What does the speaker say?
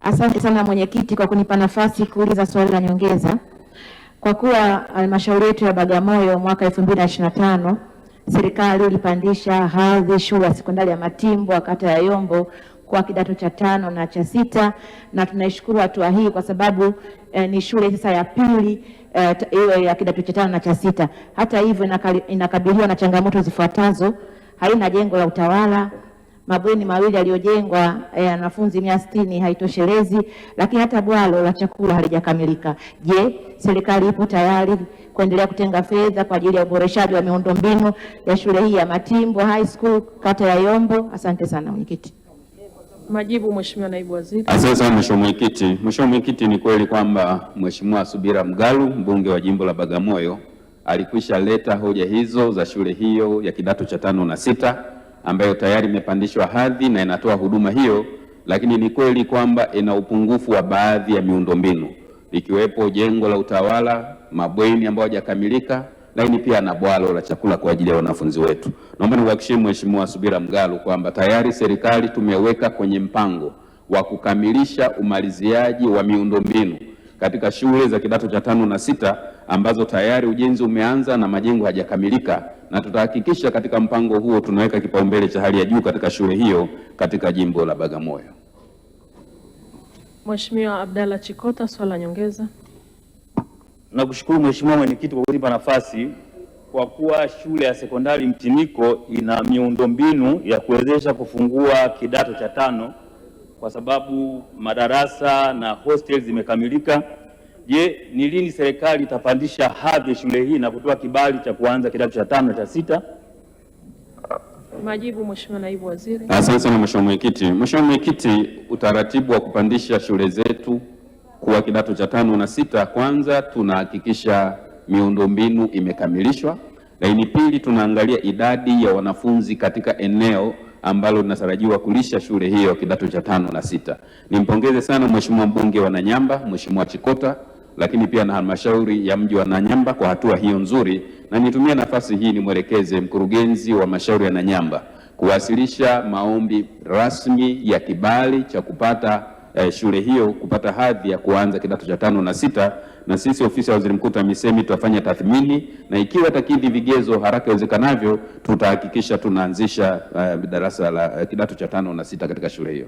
Asante sana mwenyekiti kwa kunipa nafasi kuuliza swali la nyongeza. Kwa kuwa halmashauri yetu ya Bagamoyo mwaka 2025 serikali ilipandisha hadhi shule ya sekondari ya Matimbo kata ya Yombo kwa kidato cha 5 na cha 6, na tunaishukuru hatua hii kwa sababu ni shule sasa ya pili iwe ya kidato cha 5 na cha 6. Hata hivyo inakabiliwa na changamoto zifuatazo: haina jengo la utawala, mabweni mawili yaliyojengwa wanafunzi 160 haitoshelezi, lakini hata bwalo la chakula halijakamilika. Je, serikali ipo tayari kuendelea kutenga fedha kwa ajili ya uboreshaji wa miundombinu ya shule hii ya Matimbo High School kata ya Yombo? Asante sana mwenyekiti. Majibu Mheshimiwa Naibu Waziri. Asante sana Mheshimiwa Mwenyekiti. Mheshimiwa Mwenyekiti, ni kweli kwamba Mheshimiwa Subira Mgalu mbunge wa jimbo la Bagamoyo alikwisha leta hoja hizo za shule hiyo ya kidato cha 5 na 6 ambayo tayari imepandishwa hadhi na inatoa huduma hiyo, lakini ni kweli kwamba ina upungufu wa baadhi ya miundombinu ikiwepo jengo la utawala, mabweni ambayo hayajakamilika, lakini pia na bwalo la chakula kwa ajili ya wanafunzi wetu. Naomba niwahakikishie Mheshimiwa Subira Mgalu kwamba tayari serikali tumeweka kwenye mpango wa kukamilisha umaliziaji wa miundombinu katika shule za kidato cha 5 na 6 ambazo tayari ujenzi umeanza na majengo hayajakamilika, na tutahakikisha katika mpango huo tunaweka kipaumbele cha hali ya juu katika shule hiyo katika jimbo la Bagamoyo. Mheshimiwa Abdalla Chikota, swali la nyongeza. Nakushukuru Mheshimiwa Mwenyekiti kwa kunipa nafasi. Kwa kuwa shule ya sekondari Mtiniko ina miundombinu ya kuwezesha kufungua kidato cha 5 kwa sababu madarasa na hostel zimekamilika, je, ni lini serikali itapandisha hadhi shule hii na kutoa kibali cha kuanza kidato cha 5 na cha 6? Majibu Mheshimiwa Naibu Waziri. Asante sana Mheshimiwa Mwenyekiti. Mheshimiwa Mwenyekiti, utaratibu wa kupandisha shule zetu kuwa kidato cha 5 na 6, kwanza tunahakikisha miundombinu imekamilishwa, lakini pili tunaangalia idadi ya wanafunzi katika eneo ambalo linatarajiwa kulisha shule hiyo kidato cha 5 na 6. Nimpongeze sana Mheshimiwa mbunge wa Nanyamba, Mheshimiwa Chikota, lakini pia na halmashauri ya mji wa Nanyamba kwa hatua hiyo nzuri, na nitumie nafasi hii nimwelekeze mkurugenzi wa halmashauri ya Nanyamba kuwasilisha maombi rasmi ya kibali cha kupata shule hiyo kupata hadhi ya kuanza kidato cha 5 na 6, na sisi ofisi ya Waziri Mkuu TAMISEMI tutafanya tathmini, na ikiwa takidhi vigezo haraka iwezekanavyo tutahakikisha tunaanzisha darasa la kidato cha 5 na 6 katika shule hiyo.